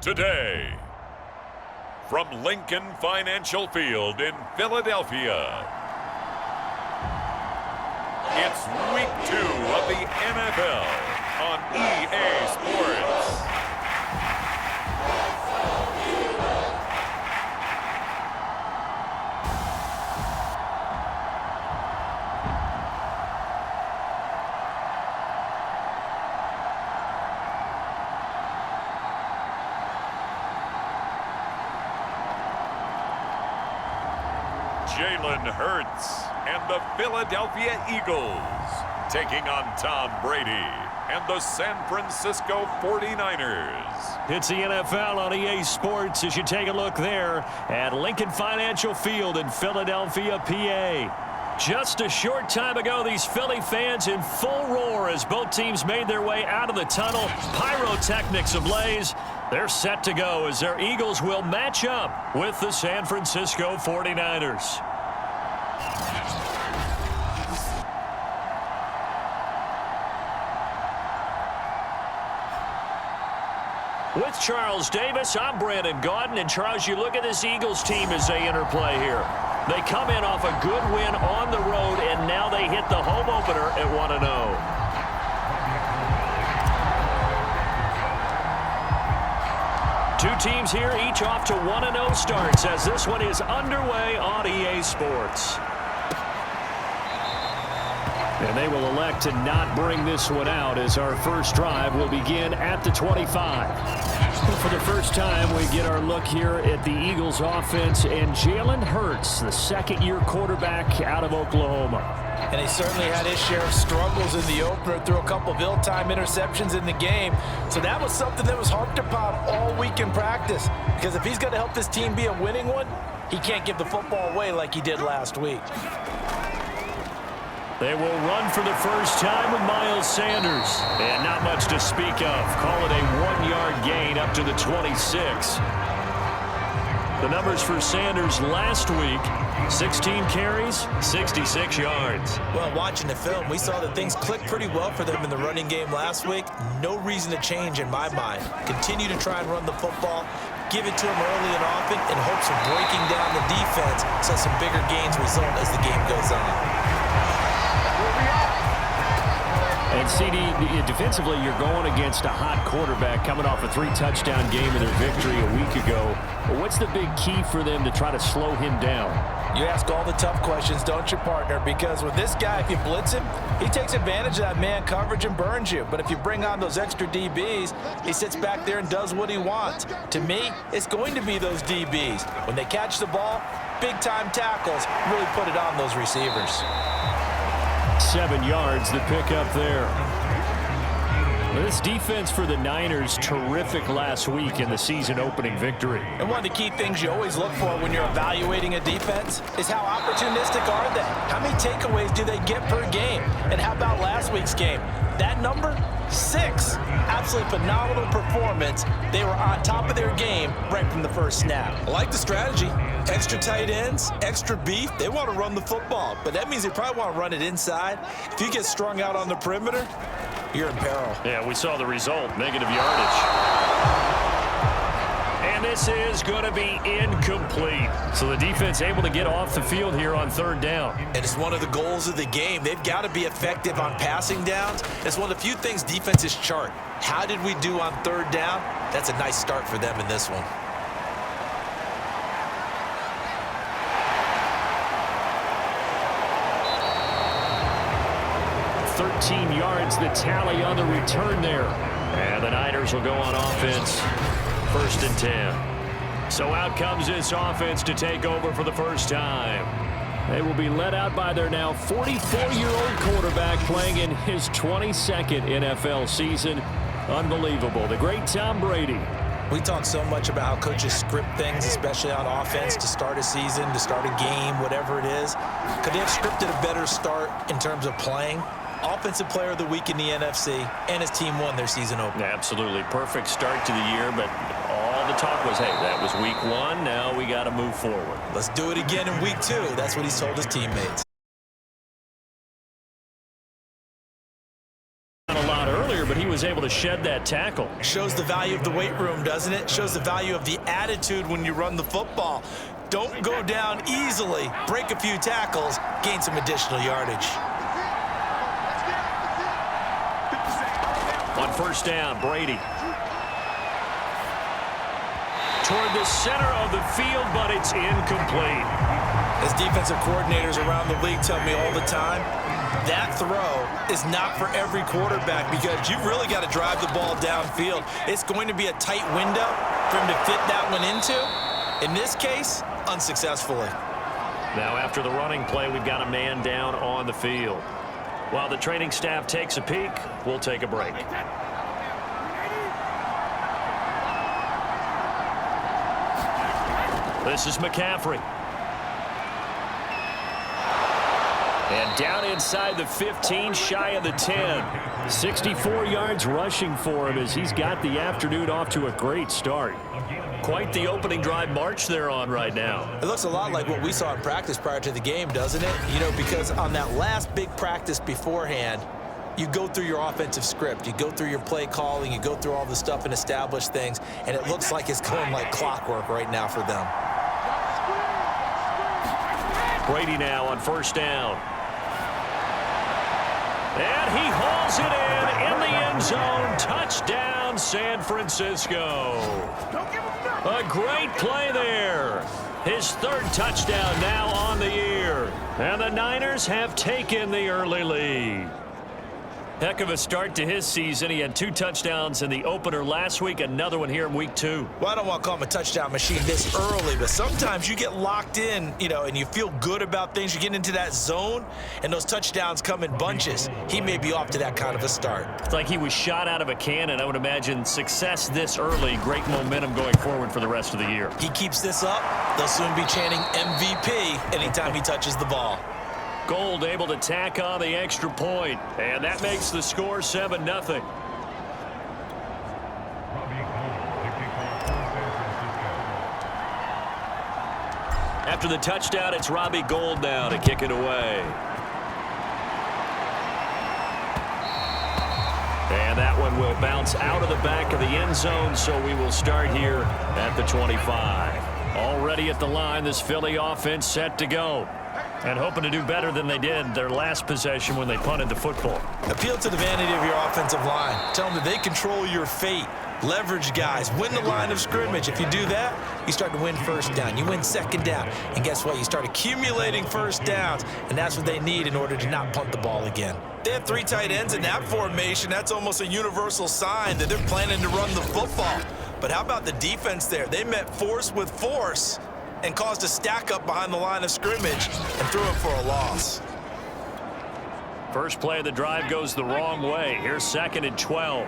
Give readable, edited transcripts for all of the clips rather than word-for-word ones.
today. From Lincoln Financial Field in Philadelphia, it's Week 2 of the NFL on EA Sports. Jalen Hurts and the Philadelphia Eagles taking on Tom Brady and the San Francisco 49ers. It's the NFL on EA Sports as you take a look there at Lincoln Financial Field in Philadelphia, PA. Just a short time ago, these Philly fans in full roar as both teams made their way out of the tunnel. Pyrotechnics ablaze. They're set to go as their Eagles will match up with the San Francisco 49ers. With Charles Davis, I'm Brandon Gaudin. And Charles, you look at this Eagles team as they interplay here. They come in off a good win on the road, and now they hit the home opener at 1-0. Two teams here, each off to 1-0 starts as this one is underway on EA Sports. And they will elect to not bring this one out as our first drive will begin at the 25. For the first time, we get our look here at the Eagles offense and Jalen Hurts, the second-year quarterback out of Oklahoma. And he certainly had his share of struggles in the opener, threw a couple of ill-timed interceptions in the game. So that was something that was harped upon all week in practice. Because if he's going to help this team be a winning one, he can't give the football away like he did last week. They will run for the first time with Miles Sanders. And not much to speak of. Call it a 1-yard gain up to the 26. The numbers for Sanders last week, 16 carries, 66 yards. Well, watching the film, we saw that things clicked pretty well for them in the running game last week. No reason to change in my mind. Continue to try and run the football, give it to him early and often in hopes of breaking down the defense so some bigger gains result as the game goes on. And CD, defensively, you're going against a hot quarterback coming off a 3-touchdown game in their victory a week ago. What's the big key for them to try to slow him down? You ask all the tough questions, don't you, partner? Because with this guy, if you blitz him, he takes advantage of that man coverage and burns you. But if you bring on those extra DBs, he sits back there and does what he wants. To me, it's going to be those DBs. When they catch the ball, big-time tackles really put it on those receivers. 7 yards, the pickup there. This defense for the Niners, terrific last week in the season-opening victory. And one of the key things you always look for when you're evaluating a defense is how opportunistic are they? How many takeaways do they get per game? And how about last week's game? That number? 6. Absolutely phenomenal performance. They were on top of their game right from the first snap. I like the strategy. Extra tight ends, extra beef. They want to run the football, but that means they probably want to run it inside. If you get strung out on the perimeter, you're in peril. Yeah, we saw the result, negative yardage. And this is going to be incomplete. So the defense able to get off the field here on third down. And it's one of the goals of the game. They've got to be effective on passing downs. It's one of the few things defenses chart. How did we do on third down? That's a nice start for them in this one. 13 yards, the tally on the return there. And the Niners will go on offense, 1st and 10. So out comes this offense to take over for the first time. They will be led out by their now 44-year-old quarterback playing in his 22nd NFL season. Unbelievable. The great Tom Brady. We talk so much about how coaches script things, especially on offense, to start a season, to start a game, whatever it is. Could they have scripted a better start in terms of playing? Offensive Player of the Week in the NFC, and his team won their season opener. Absolutely. Perfect start to the year, but all the talk was, hey, that was week 1. Now we got to move forward. Let's do it again in week 2. That's what he's told his teammates. lot earlier, but he was able to shed that tackle. Shows the value of the weight room, doesn't it? Shows the value of the attitude when you run the football. Don't go down easily. Break a few tackles, gain some additional yardage. On first down, Brady. Toward the center of the field, but it's incomplete. As defensive coordinators around the league tell me all the time, that throw is not for every quarterback because you've really got to drive the ball downfield. It's going to be a tight window for him to fit that one into. In this case, unsuccessfully. Now after the running play, we've got a man down on the field. While the training staff takes a peek, we'll take a break. This is McCaffrey. And down inside the 15, shy of the 10. 64 yards rushing for him as he's got the afternoon off to a great start. Quite the opening drive march they're on right now. It looks a lot like what we saw in practice prior to the game, doesn't it? You know, because on that last big practice beforehand, you go through your offensive script, you go through your play calling, you go through all the stuff and establish things, and it looks like it's going like clockwork right now for them. Brady now on first down. And he hauls it in the end zone. Touchdown, San Francisco. A great play there. His third touchdown now on the year. And the Niners have taken the early lead. Heck of a start to his season. He had 2 touchdowns in the opener last week, another one here in week 2. Well, I don't want to call him a touchdown machine this early, but sometimes you get locked in, you know, and you feel good about things. You get into that zone, and those touchdowns come in bunches. He may be off to that kind of a start. It's like he was shot out of a cannon. I would imagine success this early, great momentum going forward for the rest of the year. He keeps this up, they'll soon be chanting MVP anytime he touches the ball. Gold able to tack on the extra point, and that makes the score 7-0. After the touchdown, it's Robbie Gould now to kick it away. And that one will bounce out of the back of the end zone, so we will start here at the 25. Already at the line, this Philly offense set to go. And hoping to do better than they did their last possession when they punted the football. Appeal to the vanity of your offensive line. Tell them that they control your fate. Leverage guys. Win the line of scrimmage. If you do that, you start to win first down. You win second down. And guess what? You start accumulating first downs. And that's what they need in order to not punt the ball again. They have 3 tight ends in that formation. That's almost a universal sign that they're planning to run the football. But how about the defense there? They met force with force and caused a stack up behind the line of scrimmage and threw it for a loss. First play of the drive goes the wrong way. Here's 2nd and 12.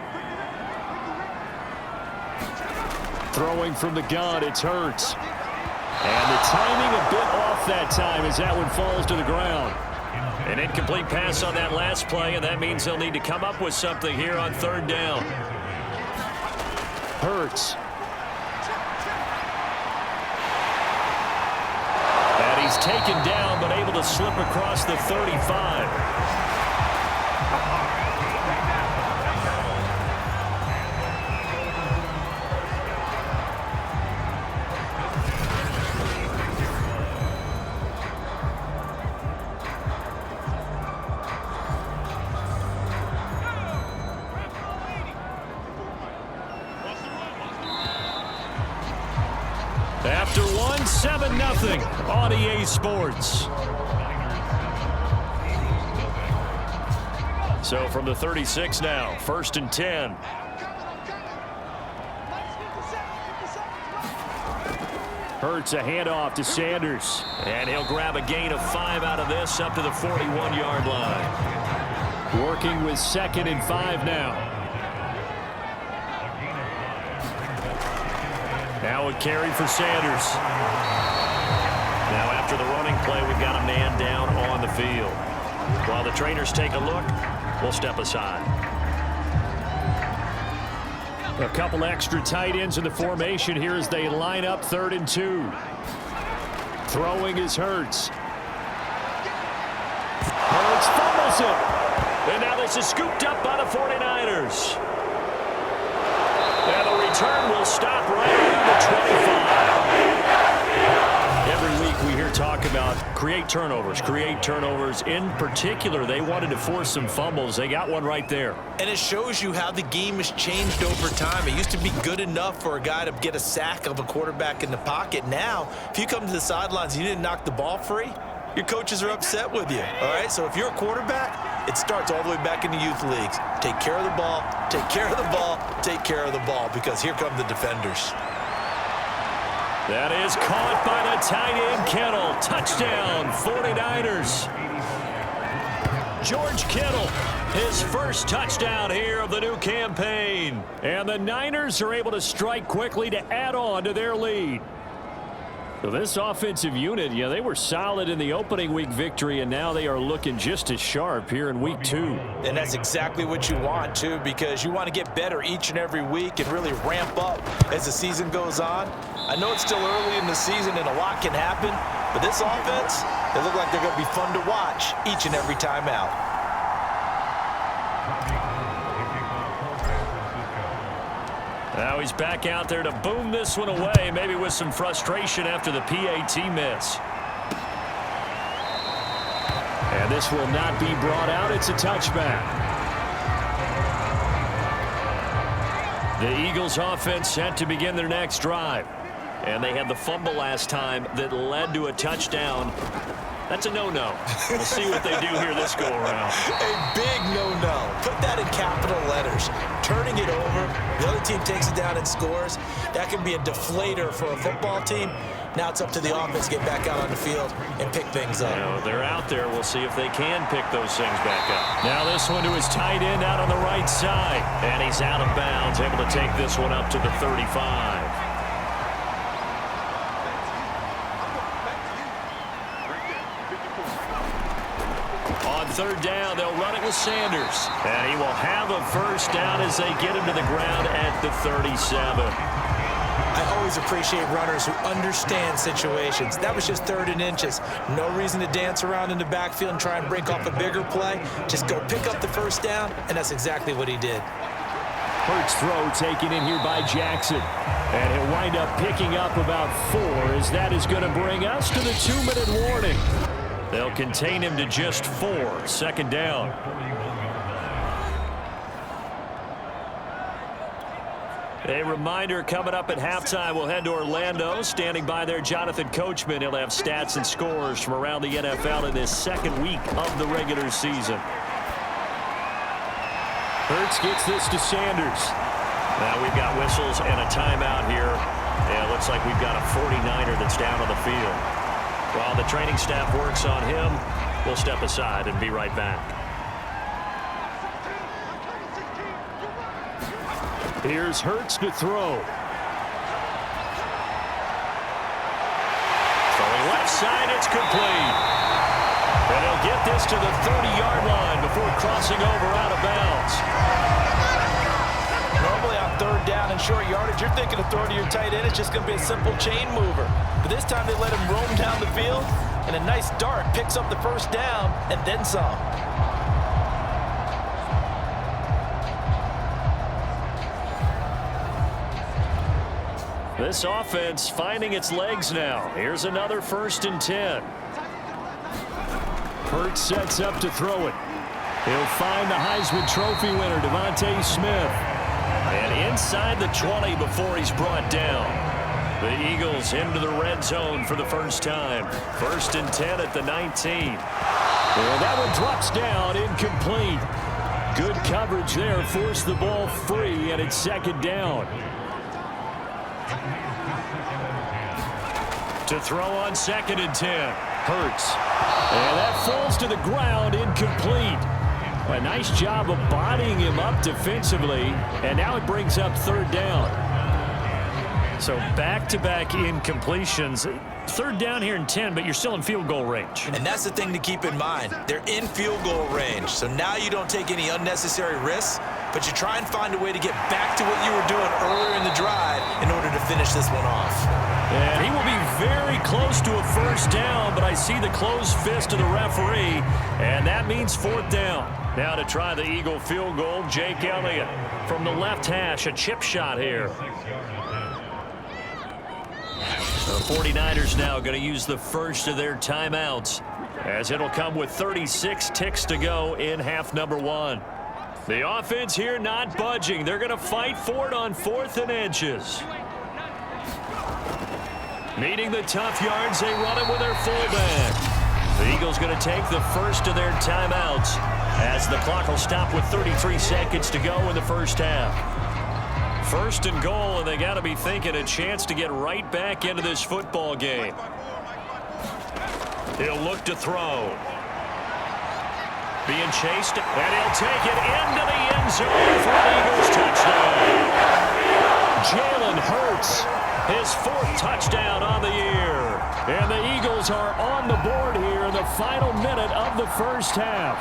Throwing from the gun, it's Hurts. And the timing a bit off that time as that one falls to the ground. An incomplete pass on that last play, and that means they'll need to come up with something here on 3rd down. Hurts. He's taken down, but able to slip across the 35. After one, 7-0 on EA Sports. So from the 36 now, 1st and 10. Hurts a handoff to Sanders. And he'll grab a gain of 5 out of this up to the 41-yard line. Working with 2nd and 5 now. Now a carry for Sanders. Now after the running play, we've got a man down on the field. While the trainers take a look, we'll step aside. A couple extra tight ends in the formation here as they line up 3rd and 2. Throwing is Hurts. Hurts fumbles it. And now the This is scooped up by the 49ers. And the return will stop right around the 25. Every week we hear talk about create turnovers. In particular, they wanted to force some fumbles. They got one right there. And it shows you how the game has changed over time. It used to be good enough for a guy to get a sack of a quarterback in the pocket. Now, if you come to the sidelines and you didn't knock the ball free, your coaches are upset with you, all right? So if you're a quarterback, it starts all the way back in the youth leagues. Take care of the ball, take care of the ball, take care of the ball, because here come the defenders. That is caught by the tight end, Kittle. Touchdown, 49ers. George Kittle, his first touchdown here of the new campaign. And the Niners are able to strike quickly to add on to their lead. So this offensive unit, they were solid in the opening week victory, and now they are looking just as sharp here in week 2. And that's exactly what you want, too, because you want to get better each and every week and really ramp up as the season goes on. I know it's still early in the season and a lot can happen, but this offense, they look like they're going to be fun to watch each and every time out. Now he's back out there to boom this one away, maybe with some frustration after the PAT miss. And this will not be brought out. It's a touchback. The Eagles offense set to begin their next drive. And they had the fumble last time that led to a touchdown. That's a no-no. We'll see what they do here this go-around. A big no-no. Put that in capital letters. Turning it over, the other team takes it down and scores. That can be a deflator for a football team. Now it's up to the offense to get back out on the field and pick things up. They're out there. We'll see if they can pick those things back up. Now this one to his tight end out on the right side. And he's out of bounds, able to take this one up to the 35. Third down, they'll run it with Sanders. And he will have a first down as they get him to the ground at the 37. I always appreciate runners who understand situations. That was just 3rd and inches. No reason to dance around in the backfield and try and break off a bigger play. Just go pick up the first down, and that's exactly what he did. Hurts throw taken in here by Jackson. And he'll wind up picking up about 4 as that is going to bring us to the 2-minute warning. They'll contain him to just 4. Second down. A reminder, coming up at halftime, we'll head to Orlando. Standing by there, Jonathan Coachman. He'll have stats and scores from around the NFL in this second week of the regular season. Hurts gets this to Sanders. Now we've got whistles and a timeout here. And it looks like we've got a 49er that's down on the field. While the training staff works on him, we'll step aside and be right back. Here's Hurts to throw. Throwing left side, it's complete. And he'll get this to the 30-yard line before crossing over out of bounds. Normally on 3rd down and short yardage, you're thinking of throwing to your tight end. It's just going to be a simple chain mover. But this time they let him roam down the field, and a nice dart picks up the first down and then some. This offense finding its legs now. Here's another 1st and 10. Hurts sets up to throw it. He'll find the Heisman Trophy winner, Devontae Smith. And inside the 20 before he's brought down. The Eagles into the red zone for the first time. 1st and 10 at the 19. Well, that one drops down, incomplete. Good coverage there, forced the ball free, and it's 2nd down. To throw on 2nd and 10. Hurts. And that falls to the ground, incomplete. A nice job of bodying him up defensively, and now it brings up 3rd down. So back-to-back incompletions. 3rd down here in 10, but you're still in field goal range. And that's the thing to keep in mind. They're in field goal range, so now you don't take any unnecessary risks, but you try and find a way to get back to what you were doing earlier in the drive in order to finish this one off. And he will be very close to a first down, but I see the closed fist of the referee, and that means fourth down. Now to try the Eagle field goal, Jake Elliott from the left hash, a chip shot here. The 49ers now going to use the first of their timeouts, as it'll come with 36 ticks to go in half number one. The offense here not budging. They're going to fight for it on 4th and inches. Needing the tough yards, they run it with their fullback. The Eagles going to take the first of their timeouts, as the clock will stop with 33 seconds to go in the first half. First and goal, and they got to be thinking a chance to get right back into this football game. He'll look to throw. Being chased, and he'll take it into the end zone for an Eagles touchdown. Jalen Hurts, his 4th touchdown on the year. And the Eagles are on the board here in the final minute of the first half.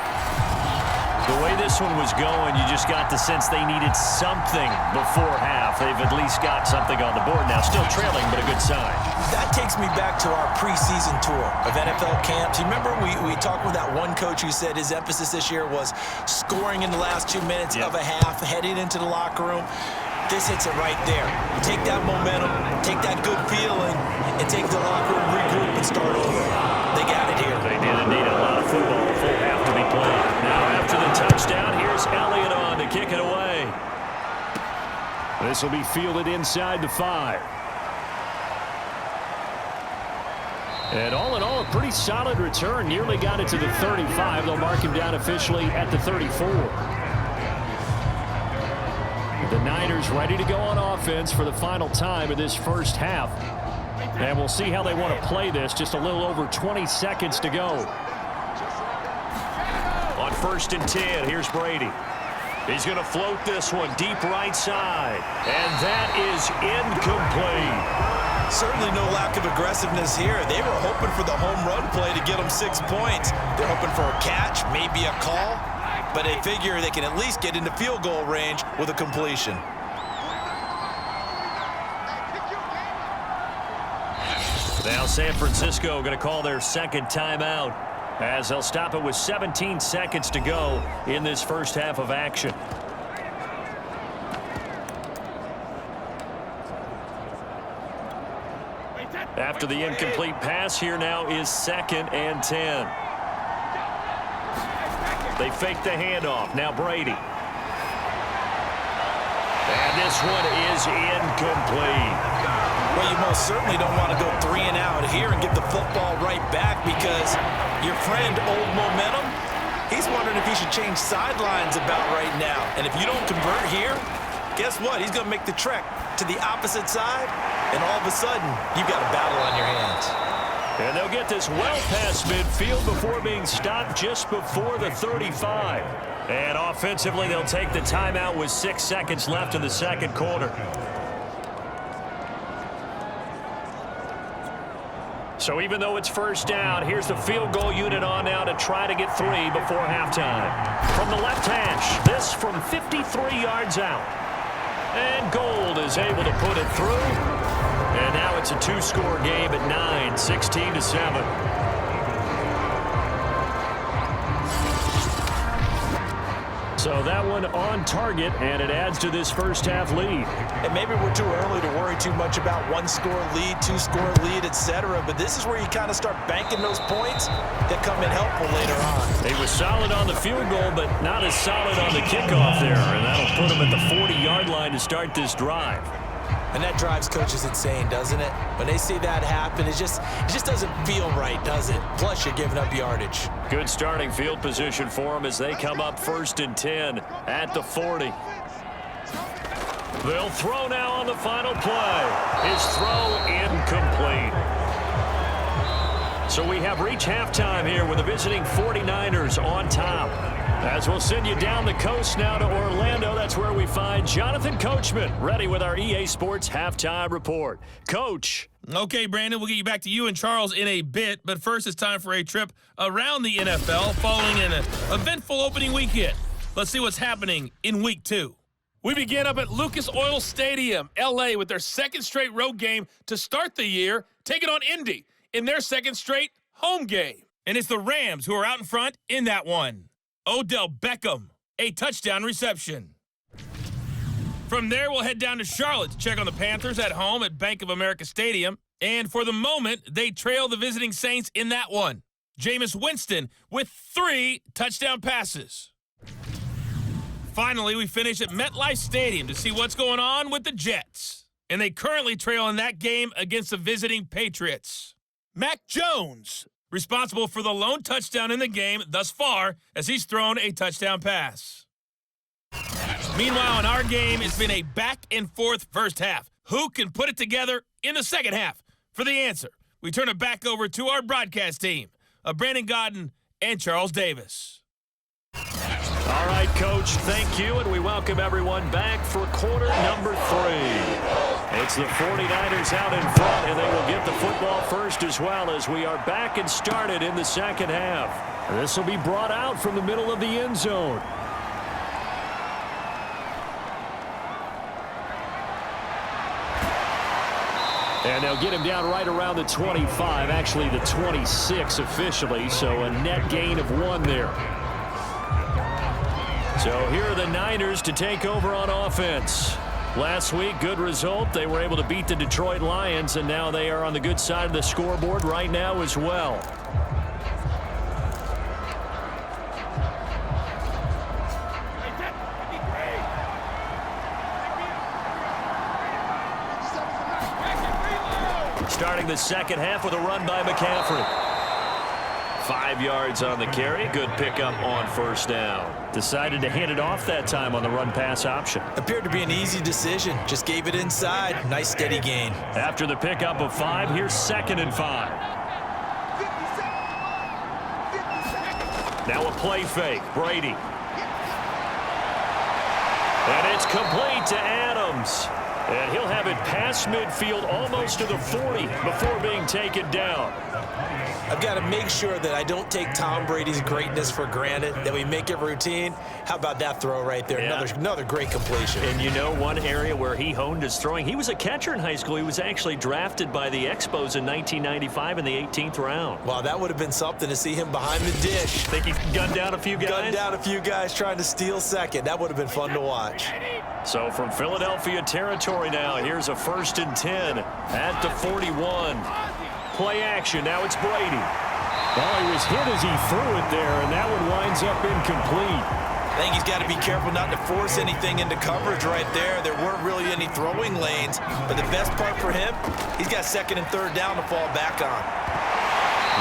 The way this one was going, you just got the sense they needed something before half. They've at least got something on the board now. Still trailing, but a good sign. That takes me back to our preseason tour of NFL camps. You remember we talked with that one coach who said his emphasis this year was scoring in the last 2 minutes of a half, heading into the locker room. This hits it right there. Take that momentum, take that good feeling, and take the locker room, regroup, and start over. They got it here. They did indeed. A lot of football, a full half to be played. Now after the touchdown, here's Elliott on to kick it away. This will be fielded inside the 5. And all in all, a pretty solid return. Nearly got it to the 35. They'll mark him down officially at the 34. The Niners ready to go on offense for the final time of this first half. And we'll see how they want to play this. Just a little over 20 seconds to go. On 1st and 10, here's Brady. He's going to float this one deep right side. And that is incomplete. Certainly no lack of aggressiveness here. They were hoping for the home run play to get them 6 points. They're hoping for a catch, maybe a call. But they figure they can at least get into field goal range with a completion. Now San Francisco going to call their second timeout, as they'll stop it with 17 seconds to go in this first half of action. After the incomplete pass, here now is 2nd and 10. They fake the handoff. Now Brady. And this one is incomplete. Well, you most certainly don't want to go 3 and out here and get the football right back, because your friend, Old Momentum, he's wondering if he should change sidelines about right now. And if you don't convert here, guess what? He's going to make the trek to the opposite side, and all of a sudden, you've got a battle on your hands. And they'll get this well past midfield before being stopped just before the 35. And offensively, they'll take the timeout with 6 seconds left in the second quarter. So even though it's first down, here's the field goal unit on now to try to get 3 before halftime. From the left hash, this from 53 yards out. And Gold is able to put it through. And now it's a 2-score game at 9, 16-7. So that one on target, and it adds to this first half lead. And maybe we're too early to worry too much about 1-score lead, 2-score lead, etc. But this is where you kind of start banking those points that come in helpful later on. He was solid on the field goal, but not as solid on the kickoff there. And that'll put him at the 40-yard line to start this drive. And that drives coaches insane, doesn't it? When they see that happen, it just doesn't feel right, does it? Plus, you're giving up yardage. Good starting field position for them as they come up 1st and 10 at the 40. They'll throw now on the final play. His throw incomplete. So we have reached halftime here with the visiting 49ers on top. As we'll send you down the coast now to Orlando, that's where we find Jonathan Coachman, ready with our EA Sports Halftime Report. Coach. Okay, Brandon, we'll get you back to you and Charles in a bit, but first it's time for a trip around the NFL following an eventful opening weekend. Let's see what's happening in Week 2. We begin up at Lucas Oil Stadium, L.A., with their second straight road game to start the year, taking on Indy in their second straight home game. And it's the Rams who are out in front in that one. Odell Beckham, a touchdown reception. From there, we'll head down to Charlotte to check on the Panthers at home at Bank of America Stadium. And for the moment, they trail the visiting Saints in that one. Jameis Winston with 3 touchdown passes. Finally, we finish at MetLife Stadium to see what's going on with the Jets. And they currently trail in that game against the visiting Patriots. Mac Jones, responsible for the lone touchdown in the game thus far, as he's thrown a touchdown pass. Meanwhile, in our game, it's been a back-and-forth first half. Who can put it together in the second half? For the answer, we turn it back over to our broadcast team of Brandon Godden and Charles Davis. All right, Coach, thank you, and we welcome everyone back for quarter number 3. It's the 49ers out in front, and they will get the football first as well as we are back and started in the second half. This will be brought out from the middle of the end zone. And they'll get him down right around the 25, actually the 26 officially, so a net gain of 1 there. So here are the Niners to take over on offense. Last week, good result. They were able to beat the Detroit Lions, and now they are on the good side of the scoreboard right now as well. Starting the second half with a run by McCaffrey. 5 yards on the carry. Good pickup on first down. Decided to hand it off that time on the run-pass option. Appeared to be an easy decision. Just gave it inside. Nice steady gain. After the pickup of 5, here's 2nd and 5. Now a play fake. Brady. And it's complete to Adams. And he'll have it past midfield almost to the 40 before being taken down. I've got to make sure that I don't take Tom Brady's greatness for granted, that we make it routine. How about that throw right there? Yeah. Another great completion. And you know one area where he honed his throwing? He was a catcher in high school. He was actually drafted by the Expos in 1995 in the 18th round. Wow, that would have been something to see him behind the dish. Think he gunned down a few guys? Gunned down a few guys trying to steal second. That would have been fun to watch. So from Philadelphia territory now, here's a 1st and 10 at the 41. Play action. Now it's Brady. Well, he was hit as he threw it there, and that one winds up incomplete. I think he's got to be careful not to force anything into coverage right there. There weren't really any throwing lanes, but the best part for him, he's got 2nd and 3rd down to fall back on.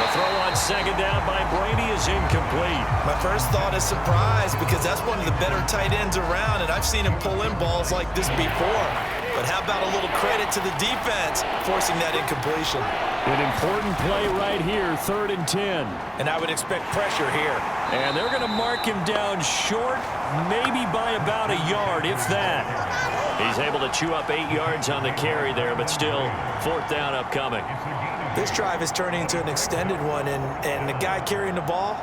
The throw on 2nd down by Brady is incomplete. My first thought is surprise, because that's one of the better tight ends around, and I've seen him pull in balls like this before. But how about a little credit to the defense forcing that incompletion? An important play right here, 3rd and 10. And I would expect pressure here. And they're going to mark him down short, maybe by about a yard, if that. He's able to chew up 8 yards on the carry there, but still 4th down upcoming. This drive is turning into an extended one, and the guy carrying the ball,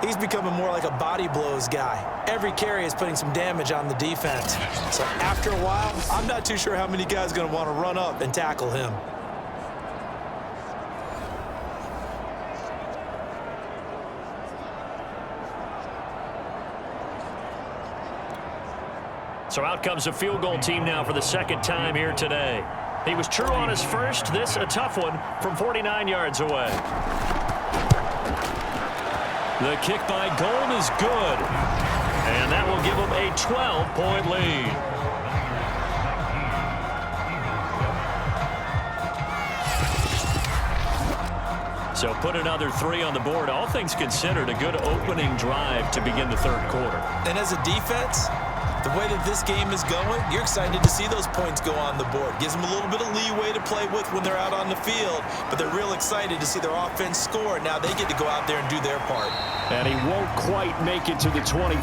he's becoming more like a body blows guy. Every carry is putting some damage on the defense. So after a while, I'm not too sure how many guys are going to want to run up and tackle him. So out comes a field goal team now for the 2nd time here today. He was true on his first. This a tough one from 49 yards away. The kick by Gold is good. And that will give him a 12-point lead. So put another 3 on the board. All things considered, a good opening drive to begin the 3rd quarter. And as a defense, the way that this game is going, you're excited to see those points go on the board. Gives them a little bit of leeway to play with when they're out on the field, but they're real excited to see their offense score. Now they get to go out there and do their part. And he won't quite make it to the 25.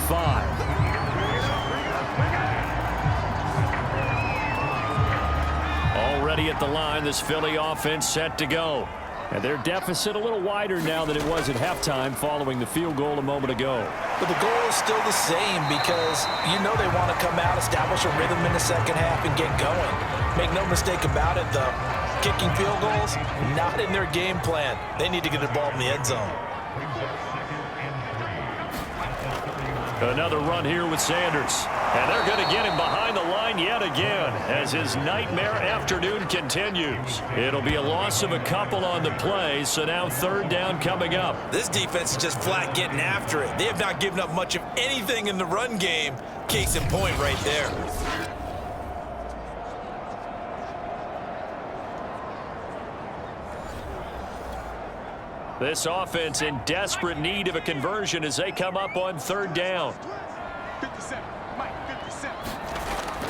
Already at the line, this Philly offense set to go. And their deficit a little wider now than it was at halftime following the field goal a moment ago. But the goal is still the same because you know they want to come out, establish a rhythm in the second half, and get going. Make no mistake about it, though. Kicking field goals, not in their game plan. They need to get the ball in the end zone. Another run here with Sanders. And they're going to get him behind the line yet again as his nightmare afternoon continues. It'll be a loss of a couple on the play, so now third down coming up. This defense is just flat getting after it. They have not given up much of anything in the run game. Case in point right there. This offense in desperate need of a conversion as they come up on third down. 57, Mike, 57.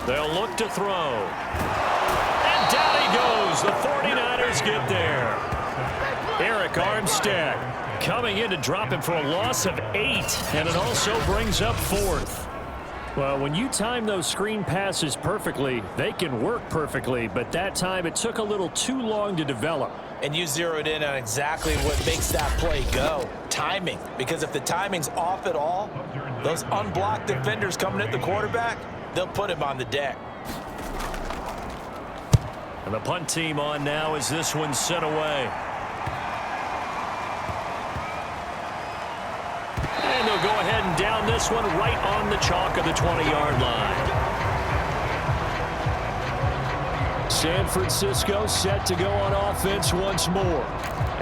They'll look to throw. And down he goes. The 49ers get there. Eric Armstead coming in to drop him for a loss of 8. And it also brings up fourth. Well, when you time those screen passes perfectly, they can work perfectly. But that time it took a little too long to develop. And you zeroed in on exactly what makes that play go. Timing. Because if the timing's off at all, those unblocked defenders coming at the quarterback, they'll put him on the deck. And the punt team on now as this one's sent away. And they'll go ahead and down this one right on the chalk of the 20-yard line. San Francisco set to go on offense once more.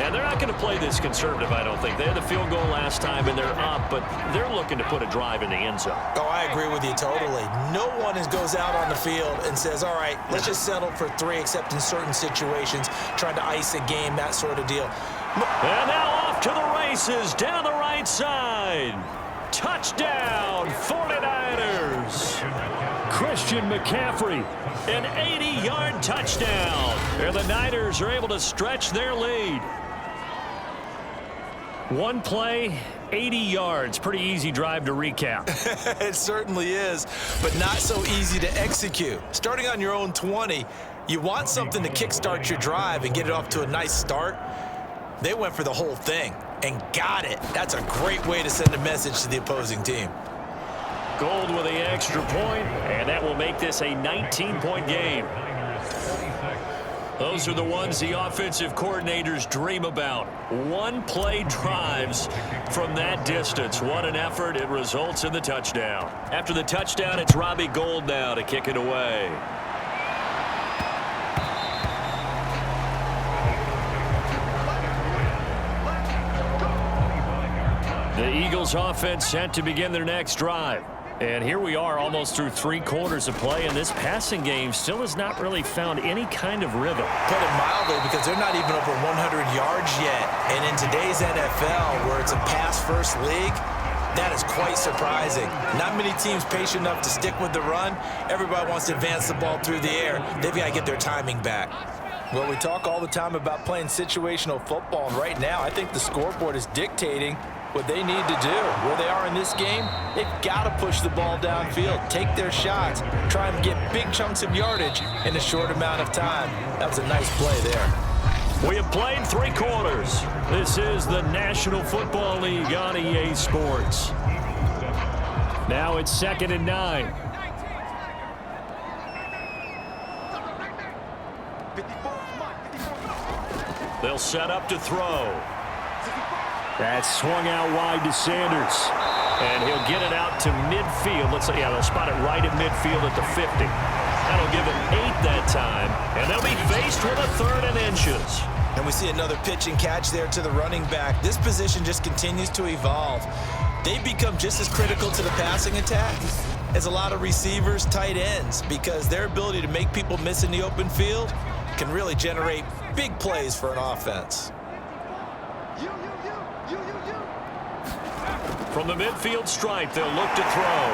And they're not going to play this conservative, I don't think. They had the field goal last time, and they're up, but they're looking to put a drive in the end zone. Oh, I agree with you totally. No one goes out on the field and says, all right, let's just settle for 3, except in certain situations, trying to ice a game, that sort of deal. And now off to the races, down the right side. Touchdown, 49ers. Christian McCaffrey, an 80-yard touchdown. And the Niners are able to stretch their lead. One play, 80 yards. Pretty easy drive to recap. It certainly is, but not so easy to execute. Starting on your own 20, you want something to kickstart your drive and get it off to a nice start. They went for the whole thing and got it. That's a great way to send a message to the opposing team. Gold with the extra point, and that will make this a 19-point game. Those are the ones the offensive coordinators dream about. One-play drives from that distance. What an effort. It results in the touchdown. After the touchdown, it's Robbie Gould now to kick it away. The Eagles offense set to begin their next drive. And here we are almost through 3 quarters of play, and this passing game still has not really found any kind of rhythm. Put it mildly, because they're not even over 100 yards yet. And in today's NFL, where it's a pass-first league, that is quite surprising. Not many teams patient enough to stick with the run. Everybody wants to advance the ball through the air. They've got to get their timing back. Well, we talk all the time about playing situational football, and right now I think the scoreboard is dictating what they need to do. Where they are in this game, they've got to push the ball downfield, take their shots, try and get big chunks of yardage in a short amount of time. That was a nice play there. We have played 3 quarters. This is the National Football League on EA Sports. Now it's 2nd and 9. They'll set up to throw. That's swung out wide to Sanders. And he'll get it out to midfield. They'll spot it right at midfield at the 50. That'll give him 8 that time. And they'll be faced with a 3rd and inches. And we see another pitch and catch there to the running back. This position just continues to evolve. They become just as critical to the passing attack as a lot of receivers, tight ends, because their ability to make people miss in the open field can really generate big plays for an offense. From the midfield stripe, they'll look to throw.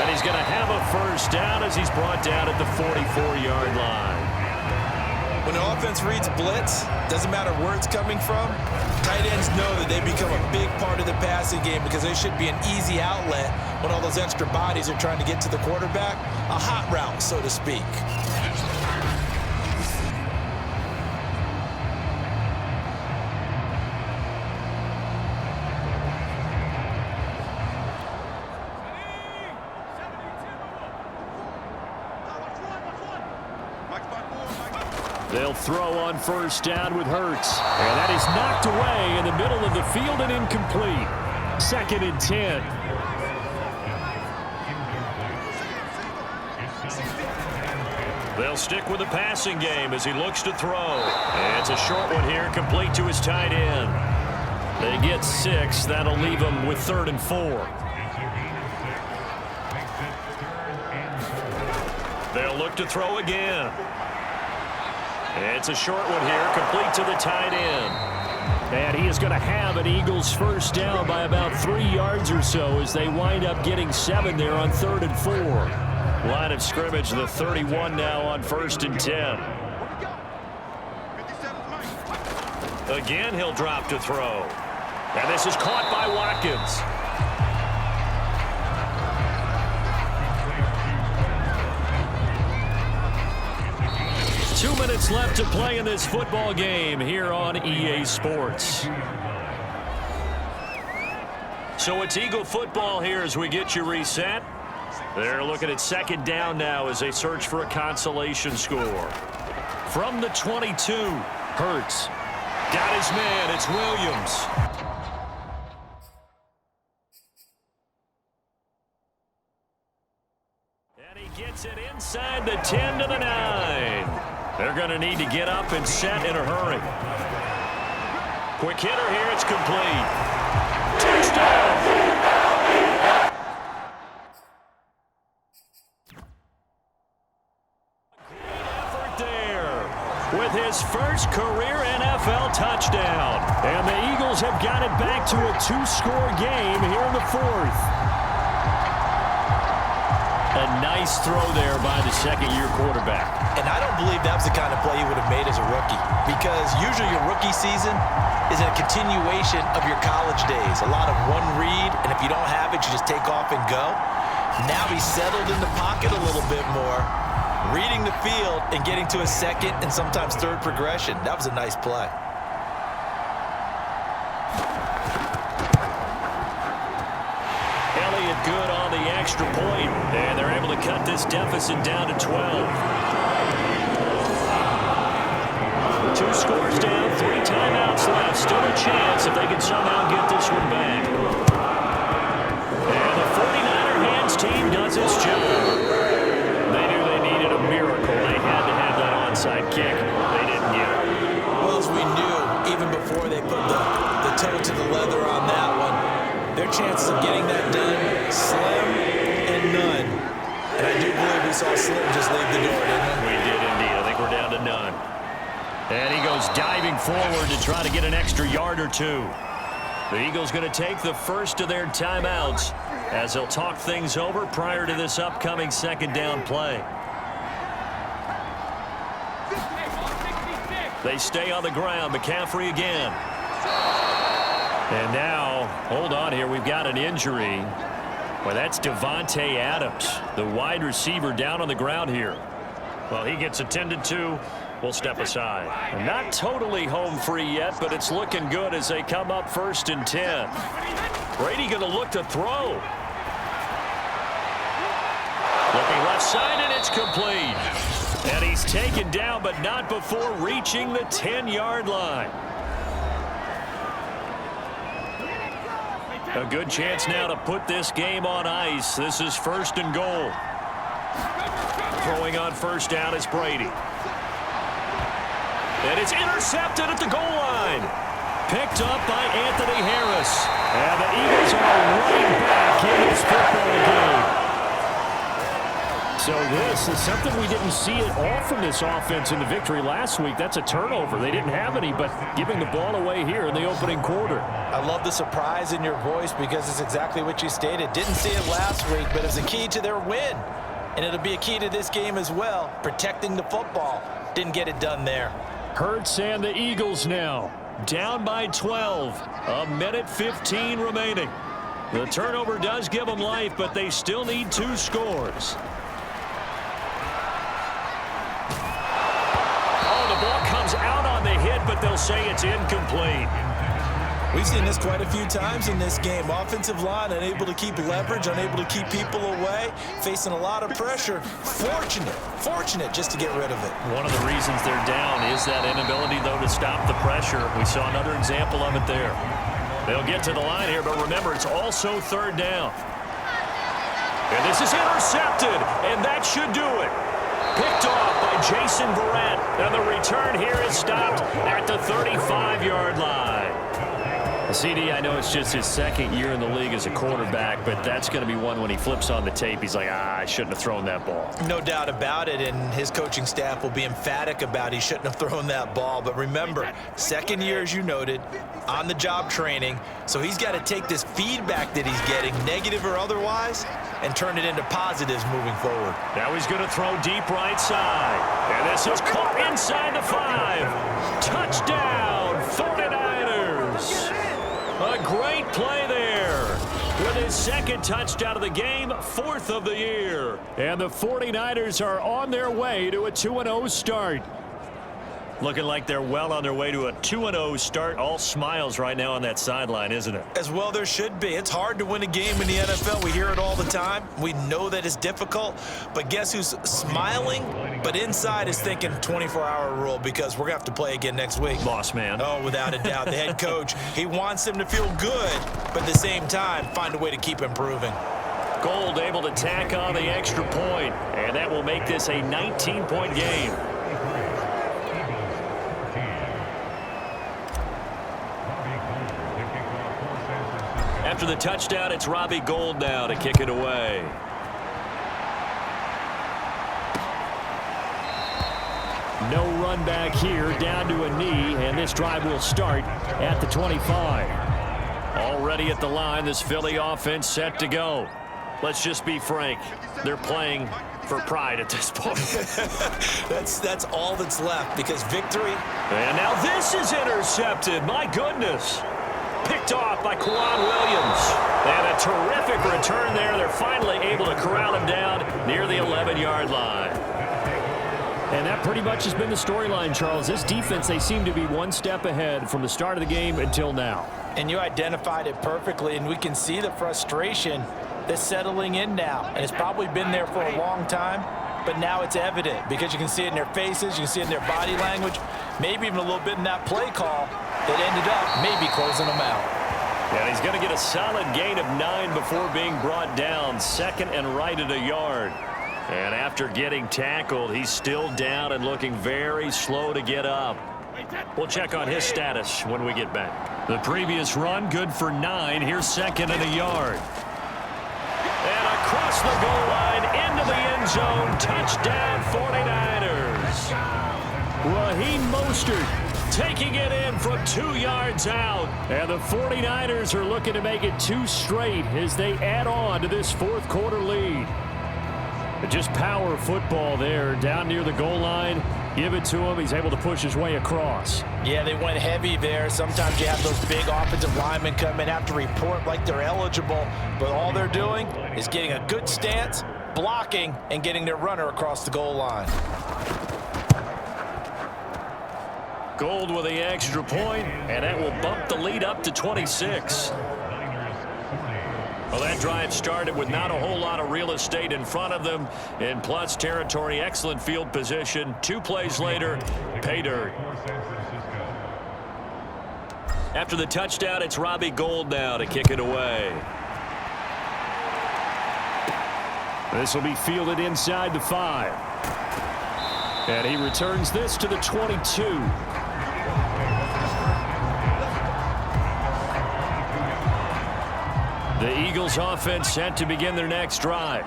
And he's going to have a first down as he's brought down at the 44-yard line. When the offense reads blitz, doesn't matter where it's coming from, tight ends know that they become a big part of the passing game because they should be an easy outlet when all those extra bodies are trying to get to the quarterback. A hot route, so to speak. They'll throw on first down with Hurts. And that is knocked away in the middle of the field and incomplete. 2nd and 10. They'll stick with the passing game as he looks to throw. And it's a short one here, complete to his tight end. They get 6. That'll leave them with 3rd and 4. They'll look to throw again. It's a short one here, complete to the tight end. And he is going to have an Eagles first down by about 3 yards or so as they wind up getting 7 there on 3rd and 4. Line of scrimmage, the 31 now on 1st and 10. Again, he'll drop to throw. And this is caught by Watkins. 2 minutes left to play in this football game here on EA Sports. So it's Eagle football here as we get you reset. They're looking at 2nd down now as they search for a consolation score. From the 22, Hurts. Got his man, it's Williams. And he gets it inside the 10 to the 9. They're going to need to get up and set in a hurry. Quick hitter here, it's complete. Touchdown! With his first career NFL touchdown. And the Eagles have got it back to a 2-score game here in the 4th. A nice throw there by the second-year quarterback. And I don't believe that was the kind of play he would have made as a rookie, because usually your rookie season is a continuation of your college days. A lot of one read, and if you don't have it, you just take off and go. Now he's settled in the pocket a little bit more, reading the field and getting to a 2nd and sometimes 3rd progression. That was a nice play. Elliott good on the extra point, and they're able to cut this deficit down to 12. 2 scores down, 3 timeouts left. Still a chance if they can somehow get this one back. And the 49er hands team does its job. They knew they needed a miracle. They had to have that onside kick. They didn't get it. Well, as we knew, even before they put the toe to the leather on that one, their chances of getting that done, slim and none. And I do believe we saw Slim just leave the door, didn't we? We did indeed. I think we're down to none. And he goes diving forward to try to get an extra yard or 2. The Eagles going to take the first of their timeouts as they'll talk things over prior to this upcoming 2nd down play. They stay on the ground. McCaffrey again. And now, hold on here, we've got an injury. Well, that's Devontae Adams, the wide receiver, down on the ground here. Well, he gets attended to. We'll step aside. And not totally home free yet, but it's looking good as they come up 1st and 10. Brady going to look to throw. Looking left side, and it's complete. And he's taken down, but not before reaching the 10-yard line. A good chance now to put this game on ice. This is 1st and goal. Throwing on first down is Brady. And it's intercepted at the goal line. Picked up by Anthony Harris. And the Eagles are right back in this football game. So this is something we didn't see at all from this offense in the victory last week. That's a turnover. They didn't have any, but giving the ball away here in the opening quarter. I love the surprise in your voice because it's exactly what you stated. Didn't see it last week, but it's a key to their win. And it'll be a key to this game as well, protecting the football. Didn't get it done there. Hurts and the Eagles now down by 12. 1:15 remaining. The turnover does give them life, but they still need 2 scores. Oh, the ball comes out on the hit, but they'll say it's incomplete. We've seen this quite a few times in this game. Offensive line unable to keep leverage, unable to keep people away, facing a lot of pressure. Fortunate just to get rid of it. One of the reasons they're down is that inability, though, to stop the pressure. We saw another example of it there. They'll get to the line here, but remember, it's also third down. And this is intercepted, and that should do it. Picked off by Jason Verrett, and the return here is stopped at the 35-yard line. CD, I know it's just his second year in the league as a quarterback, but that's going to be one when he flips on the tape. He's like, I shouldn't have thrown that ball. No doubt about it, and his coaching staff will be emphatic about he shouldn't have thrown that ball. But remember, second year, as you noted, on-the-job training, so he's got to take this feedback that he's getting, negative or otherwise, and turn it into positives moving forward. Now he's going to throw deep right side, and this is caught inside the 5. Touchdown, 49ers. A great play there with his second touchdown of the game, 4th of the year. And the 49ers are on their way to a 2-0 start. Looking like they're well on their way to a 2-0 start. All smiles right now on that sideline, isn't it? As well there should be. It's hard to win a game in the NFL. We hear it all the time. We know that it's difficult. But guess who's smiling? But inside is thinking 24-hour rule because we're going to have to play again next week. Boss man. Oh, without a doubt. The head coach, he wants them to feel good, but at the same time, find a way to keep improving. Gold able to tack on the extra point, and that will make this a 19-point game. After the touchdown, it's Robbie Gould now to kick it away. No run back here, down to a knee, and this drive will start at the 25. Already at the line, this Philly offense set to go. Let's just be frank. They're playing for pride at this point. That's all that's left because victory. And now this is intercepted. My goodness. Picked off by Kwan Williams. And a terrific return there. They're finally able to corral him down near the 11-yard line. And that pretty much has been the storyline, Charles. This defense, they seem to be one step ahead from the start of the game until now. And you identified it perfectly, and we can see the frustration that's settling in now. And it's probably been there for a long time, but now it's evident because you can see it in their faces, you can see it in their body language, maybe even a little bit in that play call that ended up maybe closing them out. And he's going to get a solid gain of 9 before being brought down. Second and right at a yard. And after getting tackled, he's still down and looking very slow to get up. We'll check on his status when we get back. The previous run, good for 9. Here's second and a yard. And across the goal line, into the end zone. Touchdown, 49ers. Raheem Mostert taking it in from 2 yards out. And the 49ers are looking to make it 2 straight as they add on to this fourth quarter lead. Just power football there down near the goal line. Give it to him. He's able to push his way across. Yeah, they went heavy there. Sometimes you have those big offensive linemen come in, have to report like they're eligible. But all they're doing is getting a good stance, blocking, and getting their runner across the goal line. Gould with the extra point, and that will bump the lead up to 26. Well, that drive started with not a whole lot of real estate in front of them. In plus territory, excellent field position. 2 plays later, pay dirt. After the touchdown, it's Robbie Gould now to kick it away. This will be fielded inside the 5. And he returns this to the 22. The Eagles offense set to begin their next drive.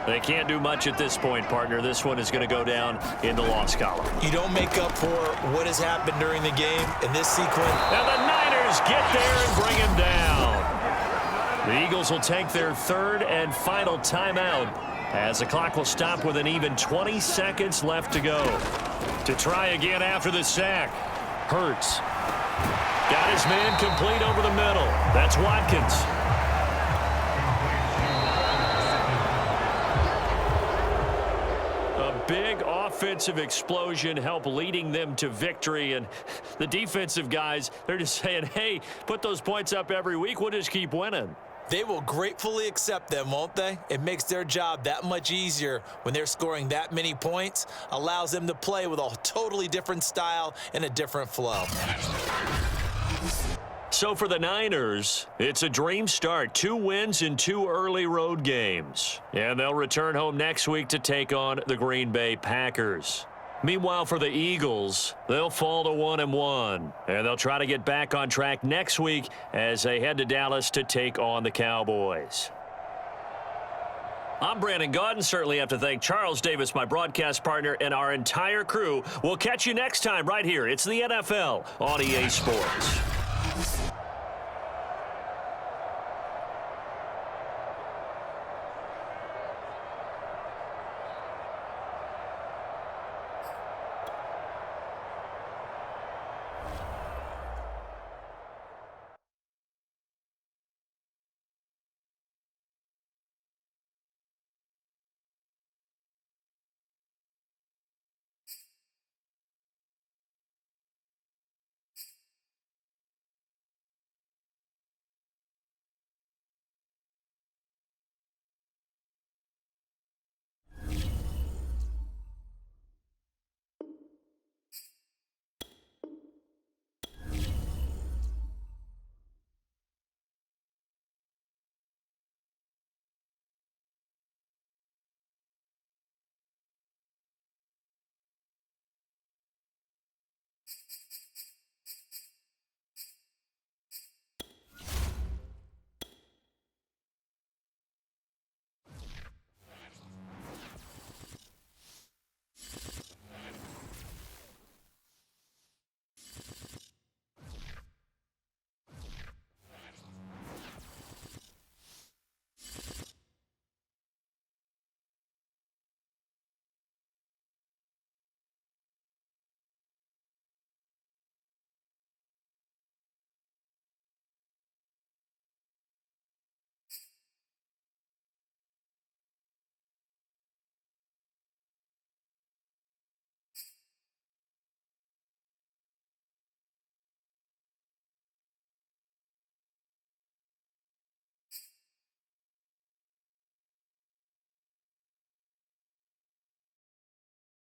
They can't do much at this point, partner. This one is going to go down in the loss column. You don't make up for what has happened during the game in this sequence. Now the Niners get there and bring him down. The Eagles will take their 3rd and final timeout as the clock will stop with an even 20 seconds left to go. To try again after the sack. Hurts. Got his man complete over the middle. That's Watkins. big offensive explosion help leading them to victory. And the defensive guys, they're just saying, hey, put those points up every week. We'll just keep winning. They will gratefully accept them, won't they? It makes their job that much easier when they're scoring that many points, allows them to play with a totally different style and a different flow. So for the Niners, it's a dream start. 2 wins in 2 early road games. And they'll return home next week to take on the Green Bay Packers. Meanwhile, for the Eagles, they'll fall to 1-1. And they'll try to get back on track next week as they head to Dallas to take on the Cowboys. I'm Brandon Gaudin. Certainly have to thank Charles Davis, my broadcast partner, and our entire crew. We'll catch you next time right here. It's the NFL on EA Sports.